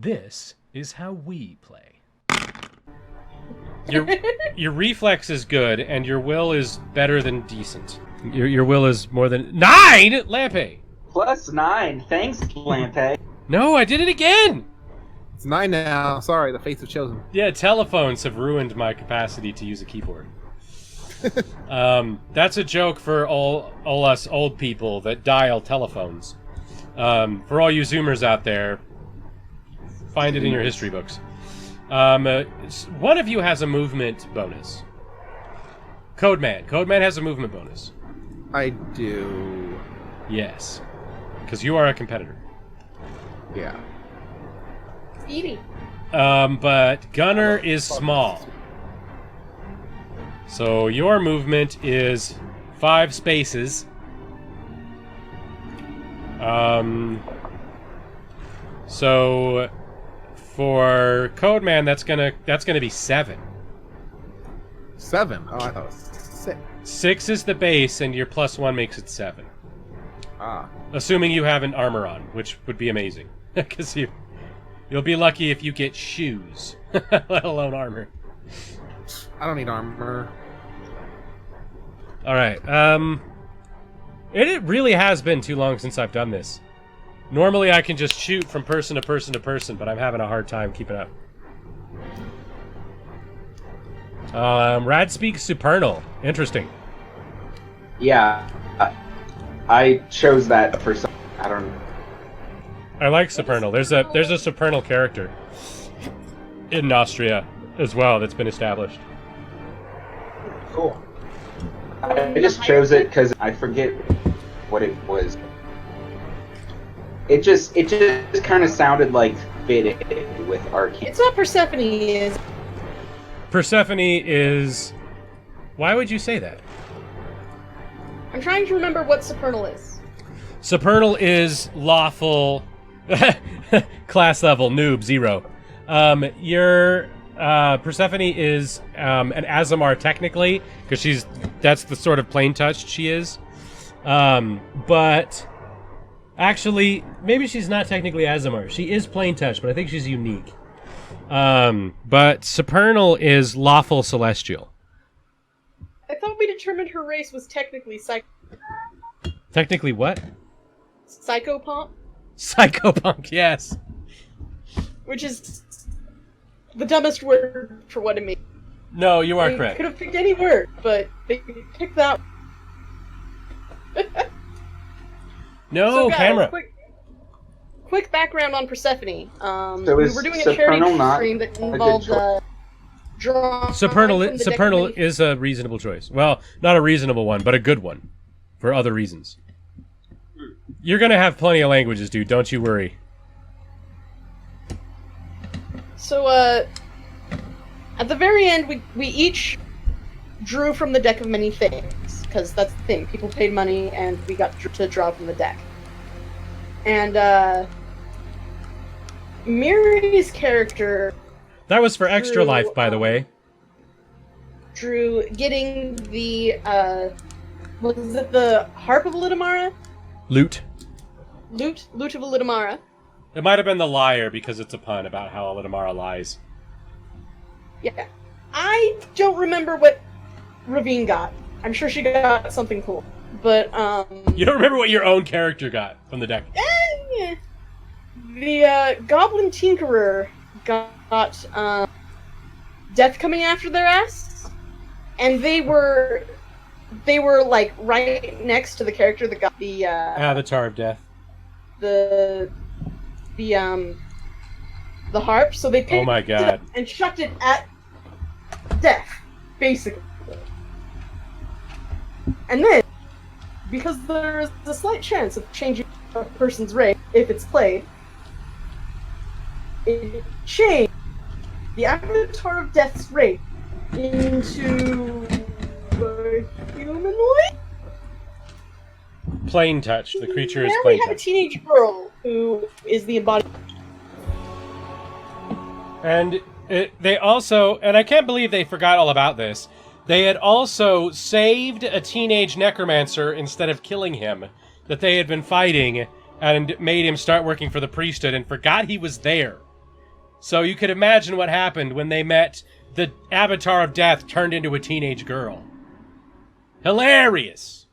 This is how we play. Your reflex is good, and your will is better than decent. Your will is more than 9, Lampe. +9. Thanks, Lampe. No, I did it again. It's 9 now. Sorry, the fates have chosen. Yeah, telephones have ruined my capacity to use a keyboard. That's a joke for all us old people that dial telephones. For all you Zoomers out there, find it in your history books. One of you has a movement bonus. Codeman. Codeman has a movement bonus. I do. Yes. Because you are a competitor. Yeah. Edie. But Gunner is small. So your movement is 5 spaces. So for Codeman, that's gonna be 7. 7? Oh, I thought it was 6. 6 is the base, and your +1 makes it 7. Ah. Assuming you have an armor on, which would be amazing, because you'll be lucky if you get shoes, let alone armor. I don't need armor. All right. It really has been too long since I've done this. Normally I can just shoot from person to person to person, but I'm having a hard time keeping up. Rad speaks supernal. Interesting. Yeah. I chose that for some... I don't know. I like supernal. There's a supernal character in Naustrilla as well that's been established. Cool. I just chose it because I forget what it was. It just kind of sounded like fitted with Arcane. It's what Persephone is. Persephone is... Why would you say that? I'm trying to remember what supernal is. Supernal is lawful... class level, noob, 0. Your Persephone is an Azamar technically, because that's the sort of plain touched she is. But actually, maybe she's not technically Azamar. She is plain touched, but I think she's unique. But Supernal is lawful celestial. I thought we determined her race was technically Technically what? Psychopomp, Psychopunk, yes. which is the dumbest word for what it means. No, you are They correct. could have picked any word, but they picked that. No, So guys, camera. Quick background on Persephone. So We is were doing a charity Supernal not stream that a good involved choice? drawing Supernal from the deck of many- is a reasonable choice. Well, not a reasonable one, but a good one. For other reasons. You're gonna have plenty of languages, dude. Don't you worry. So, at the very end, we each drew from the deck of many things, because that's the thing. People paid money, and we got to draw from the deck. And, Miri's character That was for Extra Drew, Life, by the way. drew getting the, was it the Harp of Litamara? Loot. Lute of Litamara. It might have been the liar because it's a pun about how Alitamara lies. Yeah. I don't remember what Ravine got. I'm sure she got something cool. But, You don't remember what your own character got from the deck? yeah. The, Goblin Tinkerer got, Death coming after their ass. And they were, like, right next to the character that got the, Avatar of Death. the harp, so they picked Oh my it god. up and chucked it at Death, basically. And then, because there's a slight chance of changing a person's race if it's played, it changed the Avatar of Death's race into a humanoid? Plain touch. The creature is Now plain we have a touch. teenage girl who is the embodiment. And they also, and I can't believe they forgot all about this, they had also saved a teenage necromancer instead of killing him that they had been fighting and made him start working for the priesthood and forgot he was there. So you could imagine what happened when they met the Avatar of Death turned into a teenage girl. Hilarious!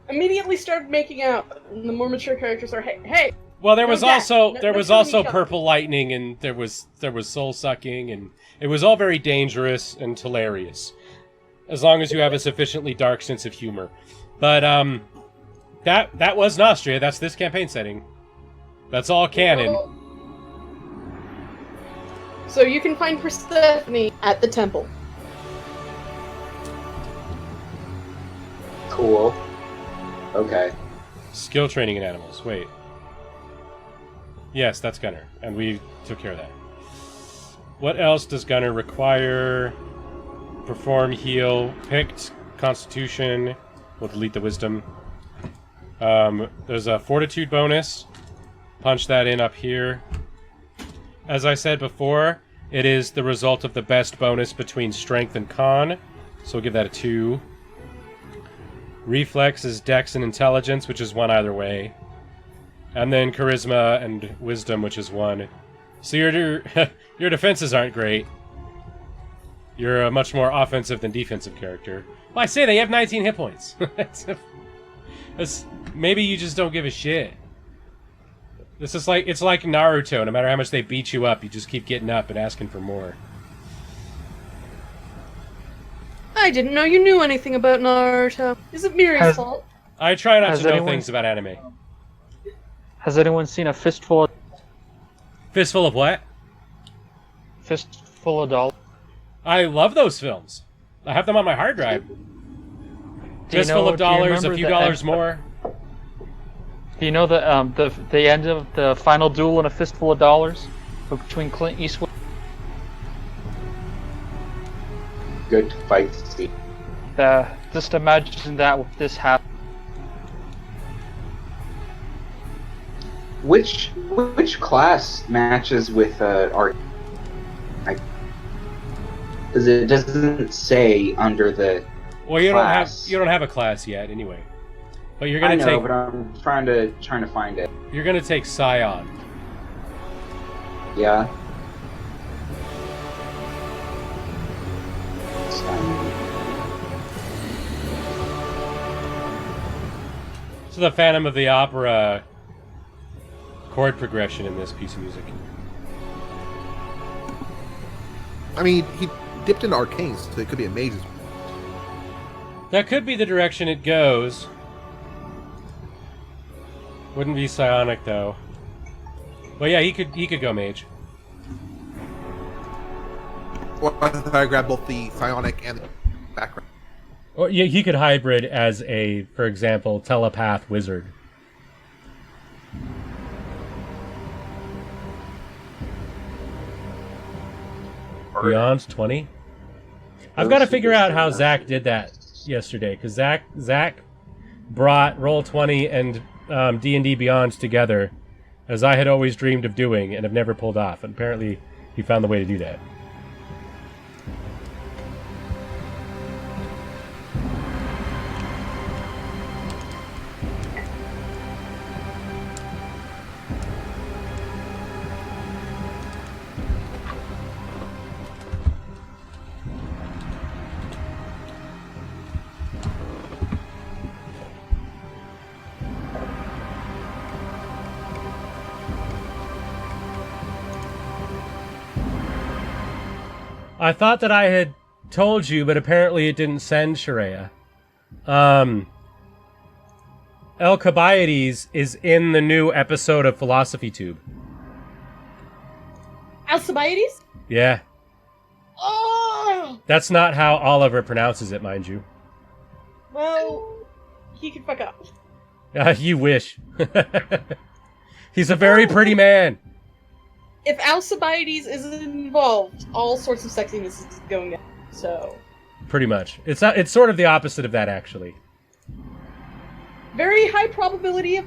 Immediately started making out. And the more mature characters are, hey. Well, there was no, also no, there no was killing also each other. purple lightning, and there was soul sucking, and it was all very dangerous and hilarious, as long as you have a sufficiently dark sense of humor. But that was Naustria. That's this campaign setting. That's all canon. Well, so you can find Persephone at the temple. Cool. Okay. Skill training in animals. Wait. Yes, that's Gunner, and we took care of that. What else does Gunner require? Perform, heal, picked, Constitution. We'll delete the Wisdom. There's a Fortitude bonus. Punch that in up here. As I said before, it is the result of the best bonus between Strength and Con, so we'll give that a 2. Reflex is Dex and Intelligence, which is 1 either way. And then Charisma and Wisdom, which is 1. So your defenses aren't great. You're a much more offensive than defensive character. Well, I say they have 19 hit points. Maybe you just don't give a shit. This is it's like Naruto. No matter how much they beat you up, you just keep getting up and asking for more. I didn't know you knew anything about Naruto. Is it Miri's fault? I try not Has to know anyone- things about anime. Has anyone seen a fistful Fistful of what? of dollars? I love those films. I have them on my hard drive. Fistful of do you dollars, a remember few the dollars end- more. Do you know the end of the final duel in A Fistful of Dollars between Clint Eastwood? Good fight scene. Just imagine that with this happen. Which class matches with our? Because it doesn't say under the. Well, you class. don't have a class yet, anyway. But you're I gonna know, take but I'm trying to find it. you're gonna take Scion. Yeah. So the Phantom of the Opera chord progression in this piece of music. I mean, he dipped into arcanes, so it could be a mage's. That could be the direction it goes. Wouldn't be psionic though. Well, yeah, he could go mage. Well, I thought I grabbed both the psionic and the background. Or yeah, he could hybrid as a, for example, telepath wizard. Beyond 20? I've got to figure out how Zach did that yesterday, because Zach brought Roll20 and D&D Beyond together, as I had always dreamed of doing and have never pulled off. And apparently he found the way to do that. I thought that I had told you, but apparently it didn't send, Sharia. Alcibiades is in the new episode of Philosophy Tube. Alcibiades? Yeah. Oh! That's not how Oliver pronounces it, mind you. Well, he can fuck up. You wish. He's a very pretty man. If Alcibiades is involved, all sorts of sexiness is going down. So, Pretty much. It's sort of the opposite of that, actually. very high probability of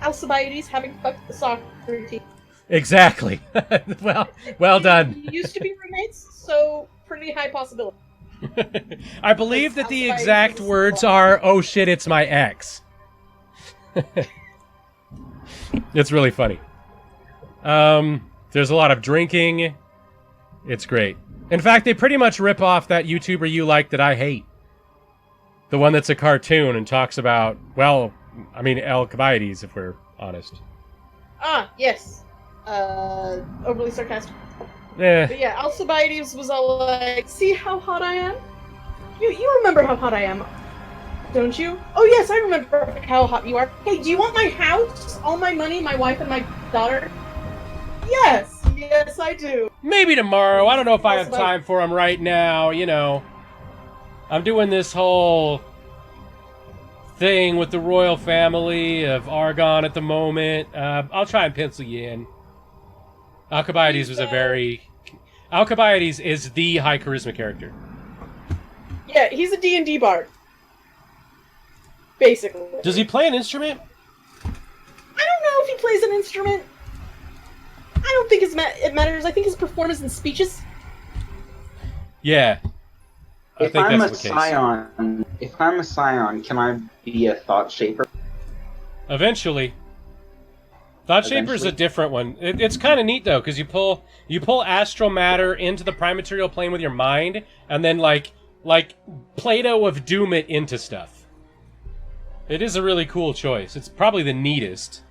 Alcibiades having fucked the soccer team. Exactly. well done. We used to be roommates, so pretty high possibility. I believe that the exact words are, "Oh shit, it's my ex." It's really funny. There's a lot of drinking. It's great. In fact, they pretty much rip off that YouTuber you like that I hate. The one that's a cartoon and talks about, well, I mean, Alcibiades, if we're honest. Ah, yes. Overly sarcastic. Yeah. But yeah, Alcibiades was all like, see how hot I am? You remember how hot I am, don't you? Oh yes, I remember how hot you are. Hey, do you want my house? All my money, my wife and my daughter? Yes, yes I do. Maybe tomorrow. I don't know if I have time for them right now, you know. I'm doing this whole thing with the royal family of Argon at the moment. I'll try and pencil you in. Alcibiades was a very... Alcibiades is the high charisma character. Yeah, he's a D&D bard. Basically. Does he play an instrument? I don't know if he plays an instrument. I don't think it matters. I think his performance and speeches. Yeah. If I'm a scion, can I be a thought shaper? Eventually. Thought Shaper's a different one. It's kind of neat though, because you pull astral matter into the prime material plane with your mind, and then like Play-Doh of Doom it into stuff. It is a really cool choice. It's probably the neatest.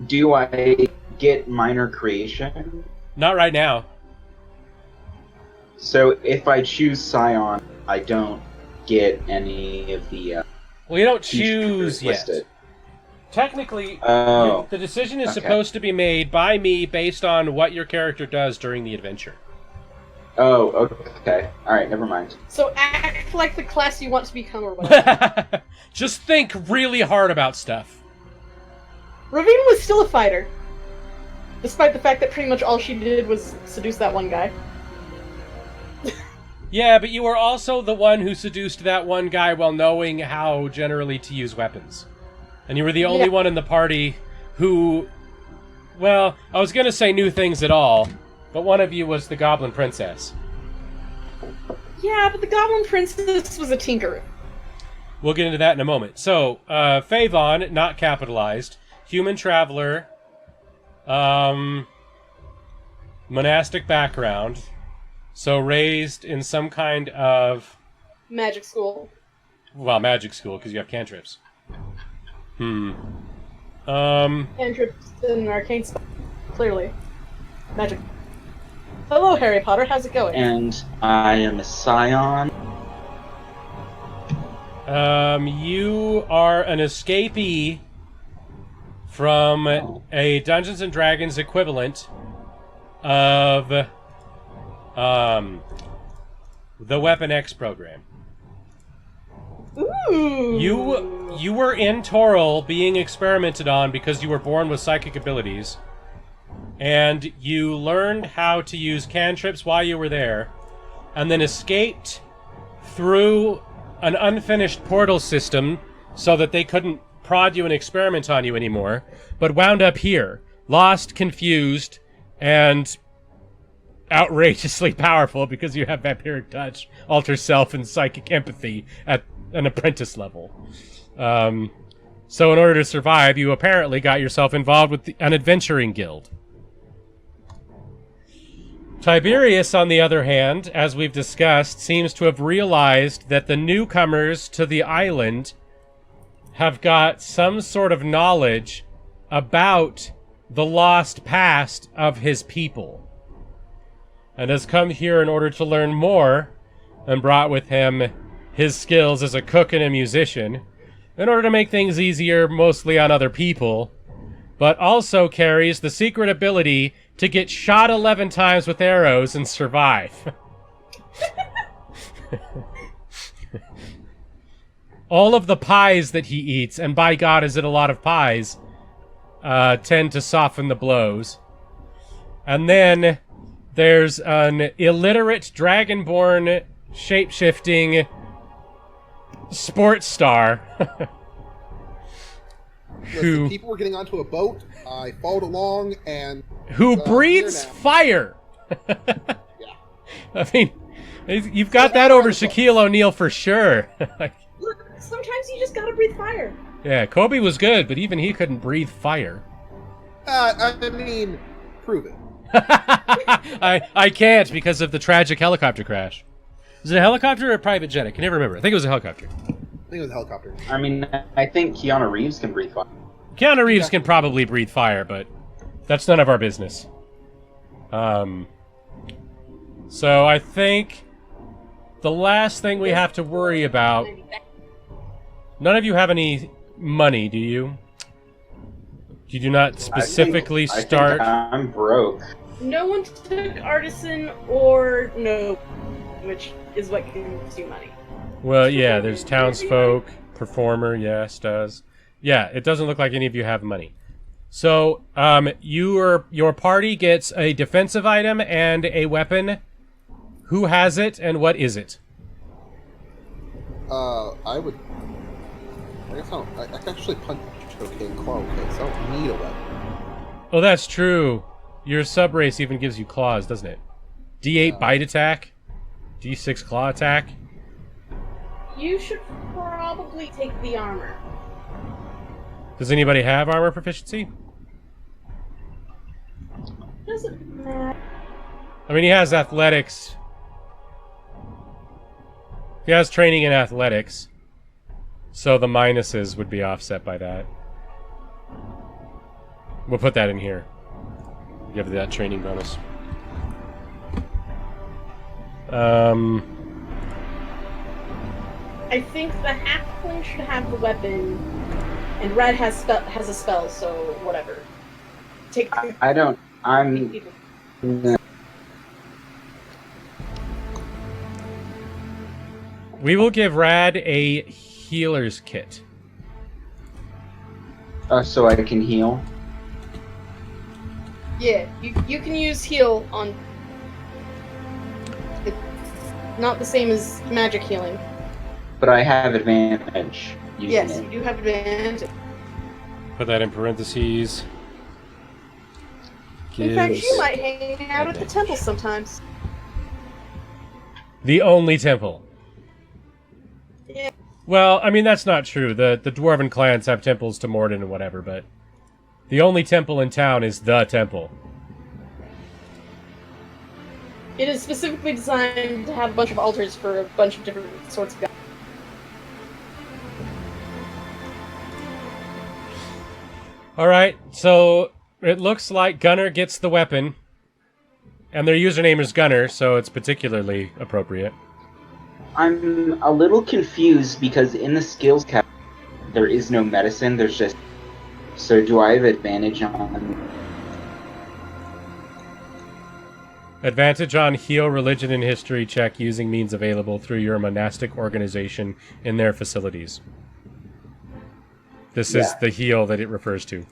Do I get minor creation? Not right now. So if I choose Scion, I don't get any of the. Well, you don't choose yet. Listed. Technically, Oh. the decision is Okay. supposed to be made by me based on what your character does during the adventure. Oh, okay. Alright, never mind. So act like the class you want to become or whatever. Just think really hard about stuff. Ravina was still a fighter. Despite the fact that pretty much all she did was seduce that one guy. Yeah, but you were also the one who seduced that one guy while knowing how generally to use weapons. And you were the only one in the party who... Well, I was going to say knew things at all, but one of you was the Goblin Princess. Yeah, but the Goblin Princess was a tinkerer. We'll get into that in a moment. So, Favon, not capitalized, human traveler, monastic background, so raised in some kind of... Magic school. Well, magic school, because you have cantrips. Cantrips and arcane spell. Clearly. Magic. Hello, Harry Potter. How's it going? And I am a Scion. You are an escapee from a Dungeons and Dragons equivalent of the Weapon X program. Ooh. You were in Toril being experimented on because you were born with psychic abilities, and you learned how to use cantrips while you were there, and then escaped through an unfinished portal system so that they couldn't prod you and experiment on you anymore, but wound up here, lost, confused, and outrageously powerful because you have vampiric touch, alter self, and psychic empathy at an apprentice level. So in order to survive, you apparently got yourself involved with an adventuring guild. Tiberius, on the other hand, as we've discussed, seems to have realized that the newcomers to the island have got some sort of knowledge about the lost past of his people, and has come here in order to learn more, and brought with him his skills as a cook and a musician, in order to make things easier mostly on other people, but also carries the secret ability to get shot 11 times with arrows and survive. All of the pies that he eats, and by God is it a lot of pies, tend to soften the blows. And then there's an illiterate dragonborn shape-shifting sports star Listen, people were getting onto a boat. I followed along, and who breathes fire. Yeah. I mean, you've got that over Shaquille O'Neal for sure. Look, sometimes you just gotta breathe fire. Yeah, Kobe was good, but even he couldn't breathe fire. I mean, prove it. I can't because of the tragic helicopter crash. Is it a helicopter or a private jet? I can never remember. I think it was a helicopter. I think it was a helicopter. I mean, I think Keanu Reeves can breathe fire. Keanu Reeves can probably breathe fire, but that's none of our business. So I think the last thing we have to worry about... None of you have any money, do you? You do not specifically start... I'm broke. No one took artisan or no, which is what gives you money. Well, yeah, there's townsfolk, performer, yes, does. Yeah, it doesn't look like any of you have money. So, your party gets a defensive item and a weapon. Who has it, and what is it? I guess I can actually punch cocaine claw with it, so I don't need a weapon. Oh, that's true. Your subrace even gives you claws, doesn't it? D8 bite attack, D6 claw attack. You should probably take the armor. Does anybody have armor proficiency? Doesn't matter. I mean, he has athletics. He has training in athletics. So the minuses would be offset by that. We'll put that in here. Give it that training bonus. I think the halfling should have the weapon, and Red has a spell, so whatever. Take. I don't. I'm. We will give Rad a healer's kit. So I can heal. Yeah, you can use heal on. It's not the same as magic healing. But I have advantage. Yes, you do have advantage. Put that in parentheses. In fact, Gives you might hang out at the temple sometimes. the only temple. Yeah. Well, I mean, that's not true. The dwarven clans have temples to Morden and whatever, but the only temple in town is the temple. It is specifically designed to have a bunch of altars for a bunch of different sorts of gods. Alright, so it looks like Gunner gets the weapon. And their username is Gunner, so it's particularly appropriate. I'm a little confused because in the skills cap, there is no medicine, there's just... So do I have advantage on... Advantage on heal, religion, and history check using means available through your monastic organization in their facilities. This is the heal that it refers to.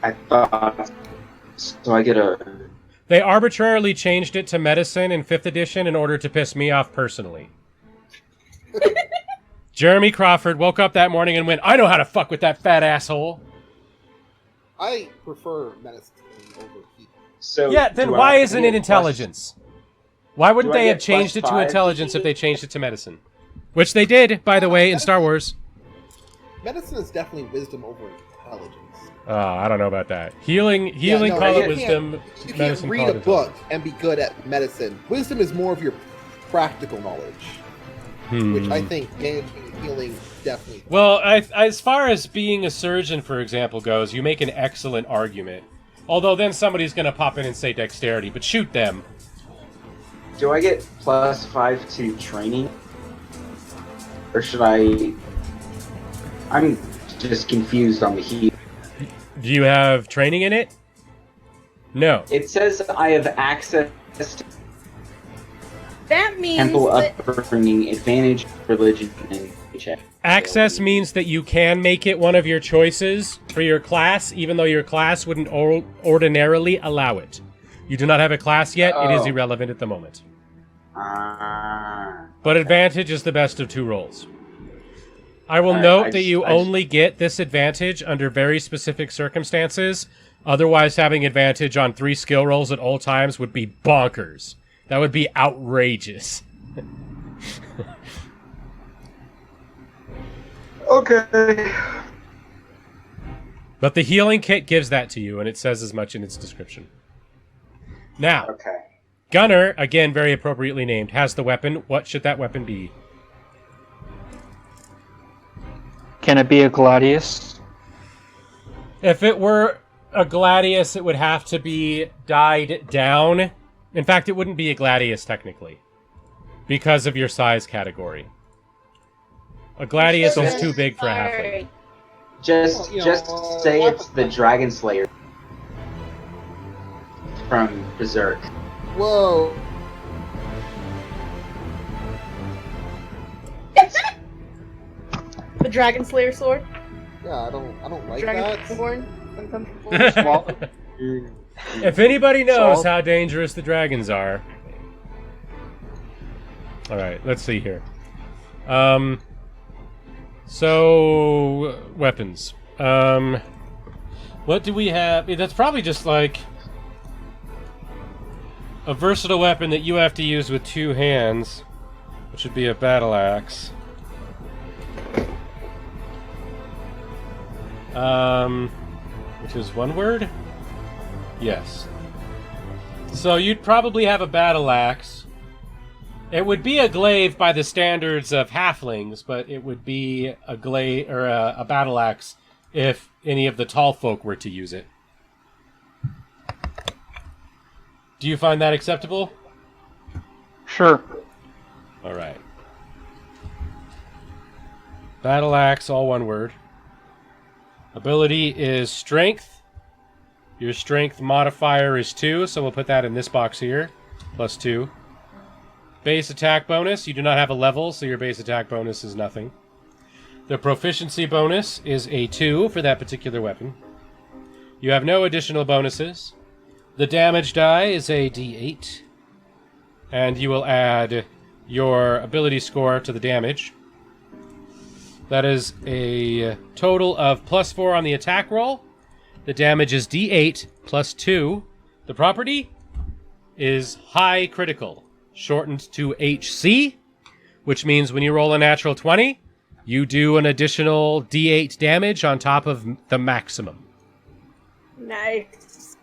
I thought... So I get a... They arbitrarily changed it to medicine in 5th edition in order to piss me off personally. Jeremy Crawford woke up that morning and went, I know how to fuck with that fat asshole. I prefer medicine over heat. So Yeah, then why isn't it intelligence? Why wouldn't Do I they have get changed it to +5? intelligence if they changed it to medicine? Which they did, by the way, in Star Wars. Medicine is definitely wisdom over intelligence. I don't know about that. Healing no, call you it wisdom, You medicine can't read call a it book intelligence. and be good at medicine. Wisdom is more of your practical knowledge, which I think managing and healing definitely. Well, as far as being a surgeon, for example, goes, you make an excellent argument. Although then somebody's going to pop in and say dexterity, but shoot them. Do I get +5 to training? Or should I... I'm just confused on the heat. Do you have training in it? No. It says I have access to That means temple that upbringing, advantage, religion, and check. Access means that you can make it one of your choices for your class, even though your class wouldn't ordinarily allow it. You do not have a class yet. It is Oh. irrelevant at the moment. Ah. But advantage is the best of two rolls. I will Alright, note I that just- you I just- only get this advantage under very specific circumstances. Otherwise, having advantage on 3 skill rolls at all times would be bonkers. That would be outrageous. Okay. But the healing kit gives that to you, and it says as much in its description. Now, Okay. Gunner, again very appropriately named, has the weapon. What should that weapon be? Can it be a gladius? If it were a gladius, it would have to be dyed down. In fact, it wouldn't be a gladius technically, because of your size category. A gladius is too big for a halfling. Just say it's the Dragon Slayer from Berserk. Whoa. The Dragon Slayer sword. Yeah, I don't like Dragonborn. that. If anybody knows how dangerous the dragons are. Alright, let's see here. So, weapons. What do we have? That's probably just like a versatile weapon that you have to use with two hands, which would be a battle axe. Which is one word? Yes. So you'd probably have a battle axe. It would be a glaive by the standards of halflings, but it would be a glaive or a battle axe if any of the tall folk were to use it. Do you find that acceptable? Sure. All right. Battle axe, all one word. Ability is strength. Your strength modifier is 2, so we'll put that in this box here. Plus 2. Base attack bonus. You do not have a level, so your base attack bonus is nothing. The proficiency bonus is a 2 for that particular weapon. You have no additional bonuses. The damage die is a d8. And you will add your ability score to the damage. That is a total of plus 4 on the attack roll. The damage is d8 plus 2. The property is high critical, shortened to HC, which means when you roll a natural 20, you do an additional d8 damage on top of the maximum. Nice.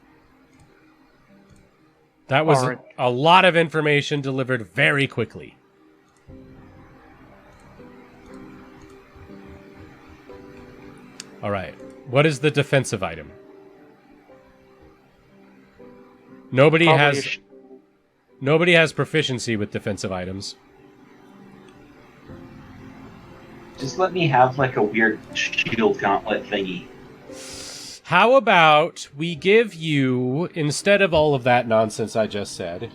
That was Alright. a lot of information delivered very quickly. All right. What is the defensive item? Nobody has proficiency with defensive items. Just let me have like a weird shield gauntlet thingy. How about we give you, instead of all of that nonsense I just said,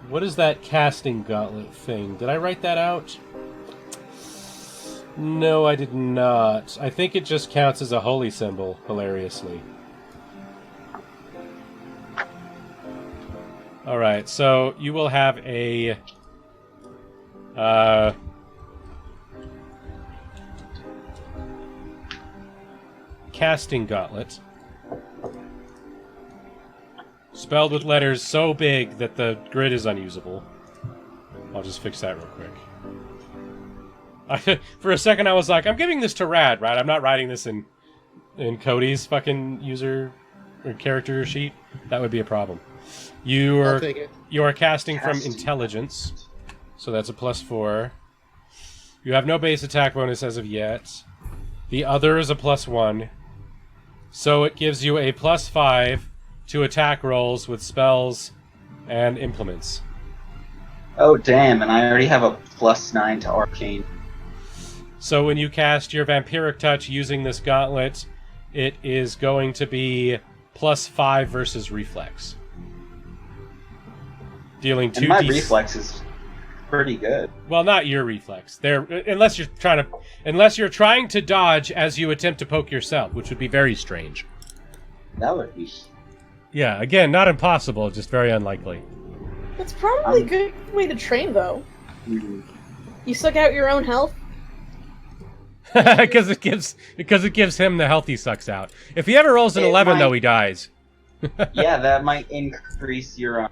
what is that casting gauntlet thing? Did I write that out? No, I did not. I think it just counts as a holy symbol, hilariously. Alright, so you will have a... casting gauntlet. Spelled with letters so big that the grid is unusable. I'll just fix that real quick. For a second I was like, I'm giving this to Rad, right? I'm not writing this in Cody's fucking user or character sheet. That would be a problem. You are casting from intelligence, so that's a plus 4. You have no base attack bonus as of yet. The other is a plus 1. So it gives you a plus 5 to attack rolls with spells and implements. Oh damn, and I already have a plus 9 to arcane. So when you cast your Vampiric Touch using this gauntlet, it is going to be plus 5 versus Reflex. Dealing 2d6. And my reflex is pretty good. Well, not your reflex. There, unless you're trying to dodge as you attempt to poke yourself, which would be very strange. That would be... Yeah, again, not impossible, just very unlikely. That's probably a good way to train, though. You suck out your own health. Because it gives him the health he sucks out. If he ever rolls an 11, though, he dies. Yeah, that might increase your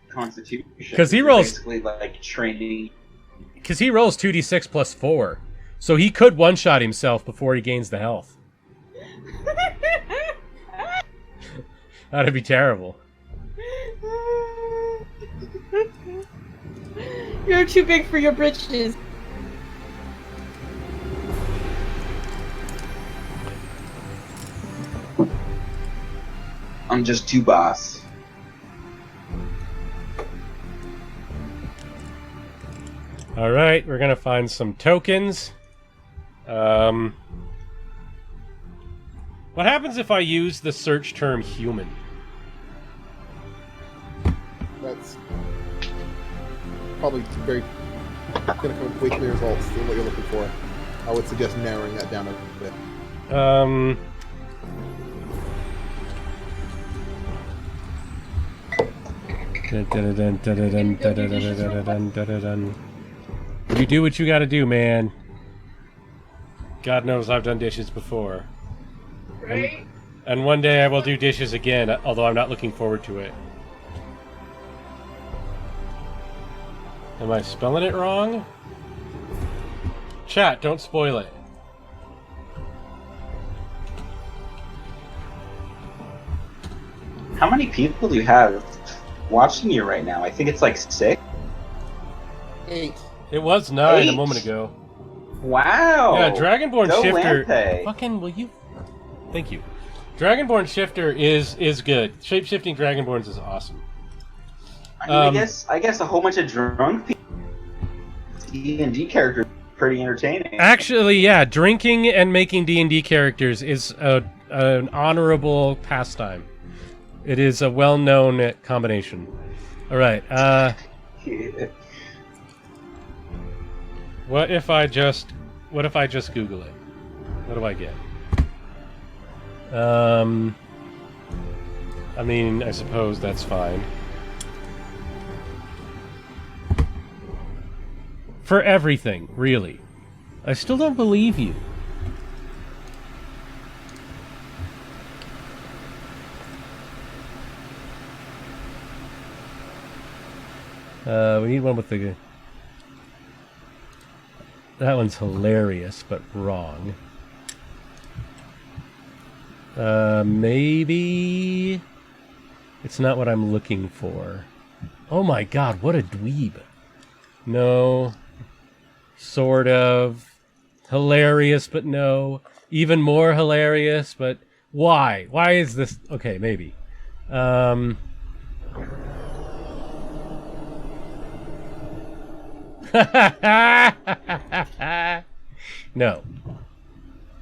constitution. 'Cause he rolls- basically like training. Because he rolls 2d6 plus 4. So he could one-shot himself before he gains the health. That'd be terrible. You're too big for your britches. I'm just too boss. All right, we're gonna find some tokens. What happens if I use the search term human? That's probably very going to come with way too many results than what you're looking for. I would suggest narrowing that down a bit. You do what you gotta do, man. God knows I've done dishes before. Right? And one day I will do dishes again, although I'm not looking forward to it. Am I spelling it wrong? Chat, don't spoil it. How many people do you have watching you right now? I think it's like 6. 8. It was 9 a 8? moment ago. Wow. Yeah, Dragonborn Go Shifter. Lampe. Fucking will you? Thank you. Dragonborn Shifter is good. Shape-shifting Dragonborns is awesome. I mean, I guess a whole bunch of drunk people. D&D characters are pretty entertaining. Actually, yeah, drinking and making D&D characters is an honorable pastime. It is a well-known combination. All right. What if I just Google it? What do I get? I mean, I suppose that's fine. For everything, really. I still don't believe you. We need one with the... That one's hilarious, but wrong. Maybe... It's not what I'm looking for. Oh my god, what a dweeb. No. Sort of. Hilarious, but no. Even more hilarious, but why? Why is this... Okay, maybe. No.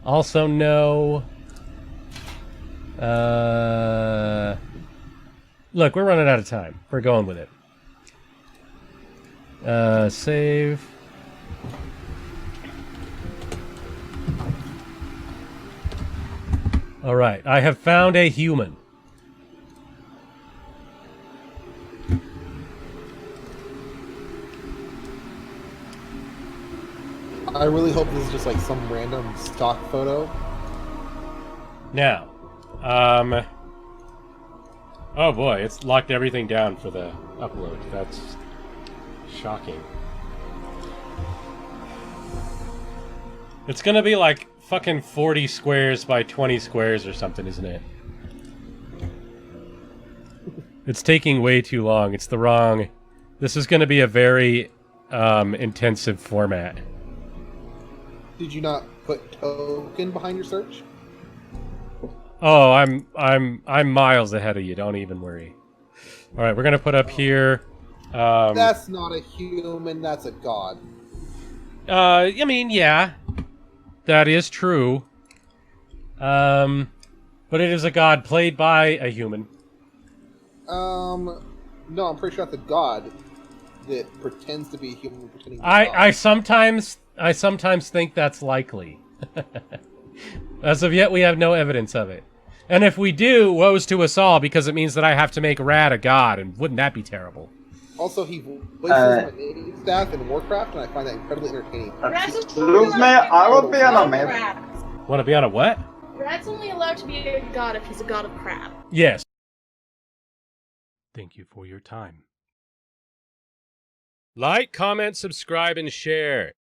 Also no. Look, we're running out of time. We're going with it. Save. Alright, I have found a human. I really hope this is just like some random stock photo. Now, oh boy, it's locked everything down for the upload. That's shocking. It's gonna be like fucking 40 squares by 20 squares or something, isn't it? It's taking way too long. It's the wrong... This is gonna be a very intensive format. Did you not put token behind your search? Oh, I'm miles ahead of you. Don't even worry. All right, we're gonna put up here. That's not a human. That's a god. I mean, yeah, that is true. But it is a god played by a human. No, I'm pretty sure that's a god that pretends to be a human pretending to be a god. I sometimes think that's likely. As of yet, we have no evidence of it. And if we do, woes to us all, because it means that I have to make Rad a god, and wouldn't that be terrible? Also, he voices my native staff in Warcraft, and I find that incredibly entertaining. Excuse me, I will be on a map. Want to be on a what? Rad's only allowed to be a god if he's a god of crab. Yes. Thank you for your time. Like, comment, subscribe, and share.